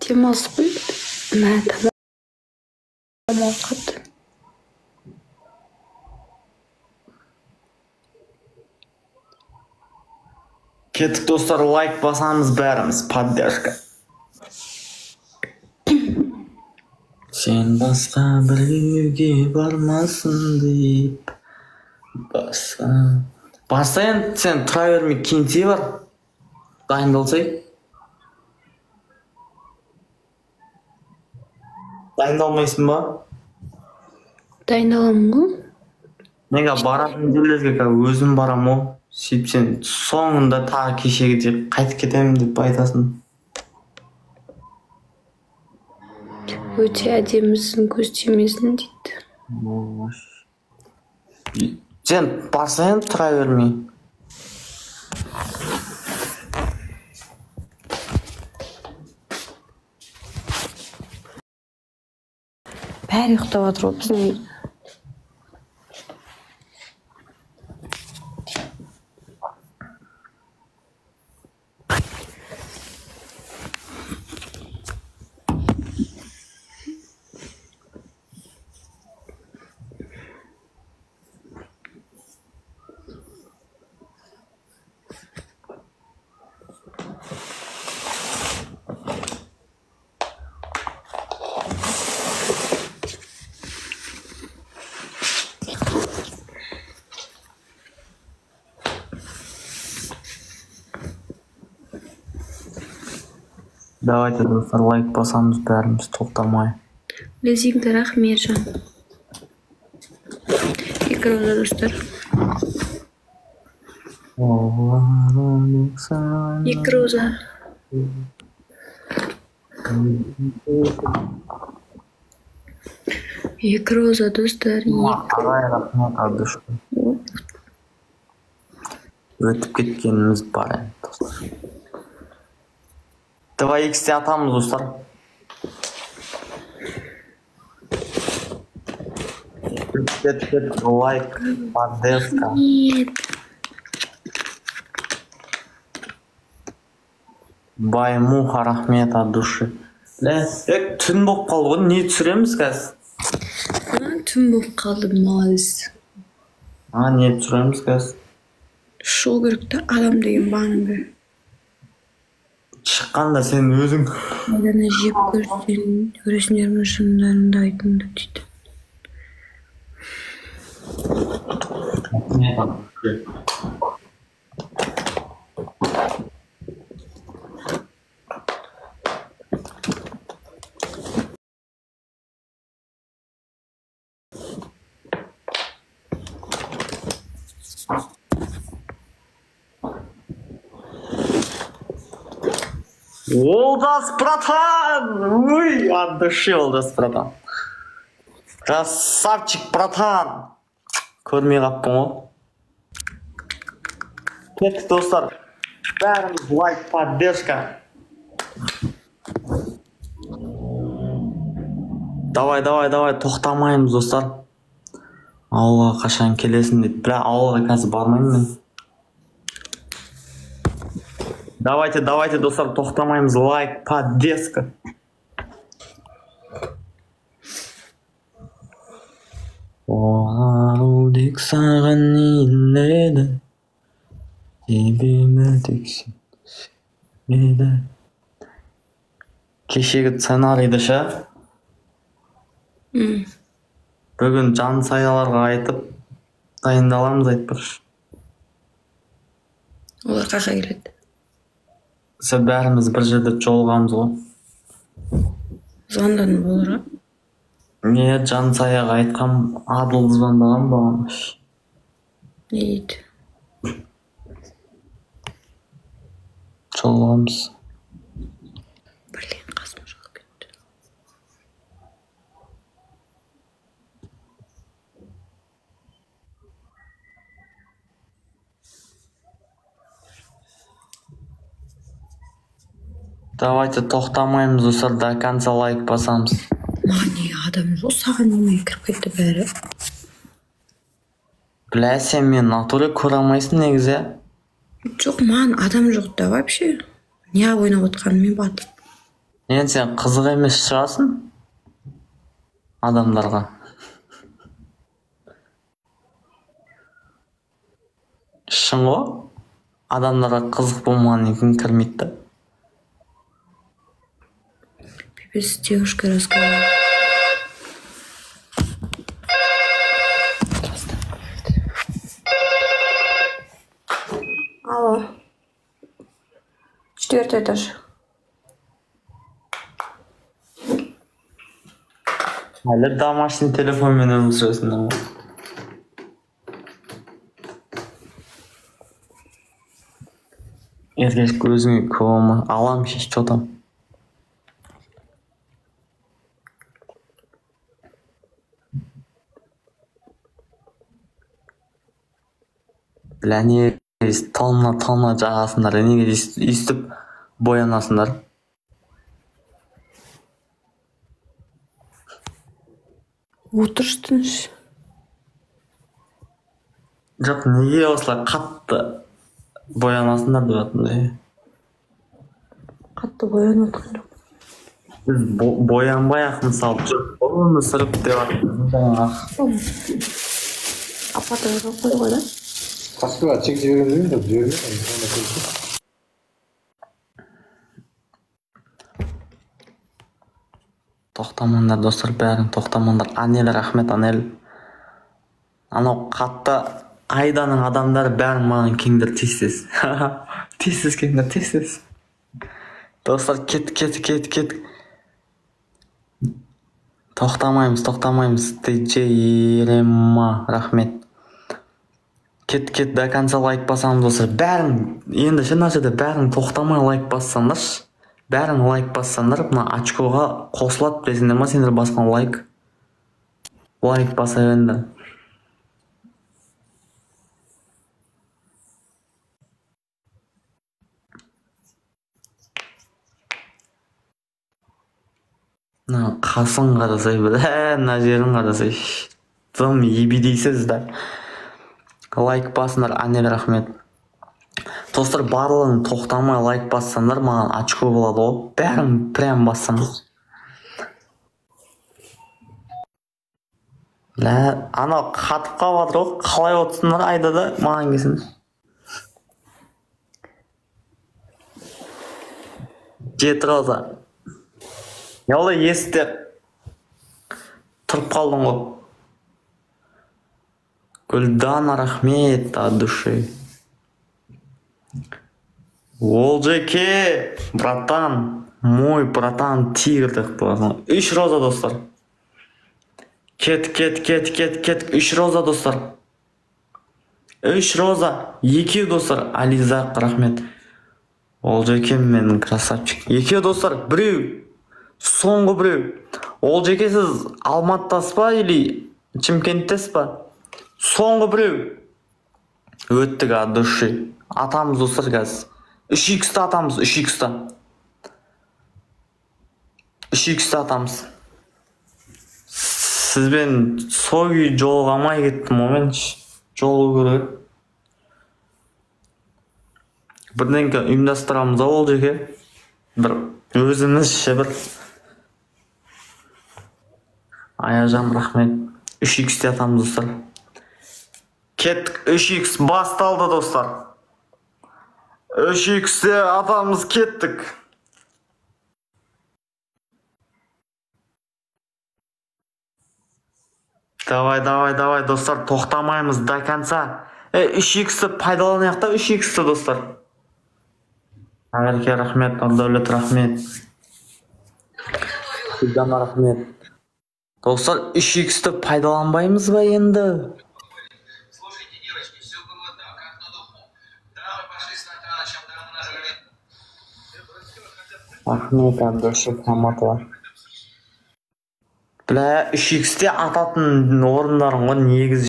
демалыс қой. Тамақ. Кеттік достар, лайк басамыз бәріміз, поддержка. Сен басқа біреуге бармасын деп басқа. Басайын, сен тұра бермей кеңсе бар. Дайындалсай. Дайындалмайсың ба? Дайындаламын ғой. Неге баратын жерлерге өзім барам о. Сөйтіп сен соңында тағы кешегідей қайтып кетемін деп айтасың. Өте әдемісің, көз тимесін дейді. Сен барсайын тұра бермей. Бәрі ұйықтап жатыр ғой біздің үйде. Давайте достар, лайк басамыз бәріміз тоқтамай. Лезіңді рахмет жан. Екі роза достар. Екі роза. Екі роза достар. Ағай рахмет адышты. Өтіп кеткеніміз бар енді достар. 2x'te atамыз достар. Лайк, поддержка. Баймуха рахмет от души. Түн болып қалды ғой, не түсіреміз қазір? Түн болып қалды, молодец. Не түсіреміз қазір? Шоу керек та, адам деген бағының бәрі. Шыққанда сен өзің Айдана жеп көресіңдердің шындарында айтыңды дейді. Олдас, братан! Ой, от души, Олдас, братан. Красавчик, братан! Көрмей қаппын ғой. Кеттік достар. Бәріміз лайк, поддержка. Давай, тоқтамаймыз достар. Ауылға қашан келесің дейді. Бірақ ауылға қазір бармаймын мен. Давайте, достар, тоқтамаймыз. Лайк, поддержка. Оғару дек саған еледі, себебі тексен еді. Кешегі сценарийді ша? Бүгін жан саяларға айтып, дайындаламыз айтпыршы. Олар қаша келеді. Сіз бәріміз бір жерде жолғамыз ғой. Звондадың болар, Не жан саяға айтқам, адыл звондаған бағам. Не дейді? Жолғамыз. Блин, қасым шығып кетті. Давайте тоқтамаймыз достар, до конца лайк басамыз. Маған не адам жоқ, саған неме кіріп кетті бәрі. Бля, сен мен натуре көре алмайсың негізі. Жоқ, маған адам жоқ да вообще. Не ойнап отқанын мен батып. Енді сен қызық емес шығасың адамдарға. Шын ғой? Адамдарға қызық болмағаннан кейін кірмейді да. Пипец с девушкой разговаривает. Алло. 4-й этаж. Әлі домашний телефонмен өмір сүресіңдер ме? Ергеш көзіңе көме. Алам шеш, что там? Бля, не талма жағасыңдар, неге өйстіп боянасыңдар? Отырштың. Жоқ, неге осылай қатты боянасыңдар деп жатырмын. Қатты боянып отқан жоқ. Біз боянбай-ақ мысалы өмір сүріп деп жатырмын. Апатыға жоқ қой да. Қасқыға чек жіберемін деп жібермей. Тоқтамаңдар достар, бәрің тоқтамаңдар. Анел, рахмет Анел. Анау қатты айданың адамдары бәрін маған кеңдер тез. Тез кеңдер, тез. Достар, кет. Тоқтамаймыз. DJ Ерема, рахмет. Кет, до конца лайк басамыз достар. Бәрің, енді шынашыда бәрің тоқтамай лайк бассаңдаршы. Бәрің лайк бассаңдар, мына очкоға қосылады, білесіңдер ма сендер басқан лайк? Лайк баса беріңдер. Мына қасын қарасай, мына жерін қарасай. Тым ебедейсіз да. Лайк басыңдар, Анел, рахмет. Достар, барлығын тоқтамай лайк бассаңдар, маған очко болады ғой. Бәрін прям бассаңдар. Анау қатып қалыватыр ғой. Қалай отырсыңдар айда да маған келсін. Жеті Роза. Олай есте тұрып қалдың ғой. Гүлдана, рахмет от души. Олжеке, братан, мой братан, тигр деп қоясың. 3 роза достар. Кет. 3 роза достар. 3 роза. 2 достар. Ализақ, рахмет. Олжеке менің красавчик. 2 достар. Біреу. Соңғы біреу. Олжеке сіз Алматыдасыз ба или Шымкенттесіз ба? Соңғы біреу. Өттік от души. Атамыз достар қазір. 3x'ті атамыз, 3x'ті. 3x'ті атамыз. Сізбен сой жолғамай кеттім омен. Жолы көріп. Бірдеңке ұйымдастырамыз ол жеке. Бір өзімізше бір. Аяжан, рахмет. 3x'ті атамыз достар. Кеттік, 3x басталды достар. 3x'те атамыз кеттік. Давай, достар, тоқтамаймыз до конца. 3x'ті пайдаланайық та, 3x'ті достар. Ағарке, рахмет, Нұрдәулет, рахмет. Гүлдана, рахмет. Достар, 3x'ті пайдаланбаймыз ба енді? Рахмет, Абдушы, Хаматова. Бля, 3x'те ататын орындарын ғой негізі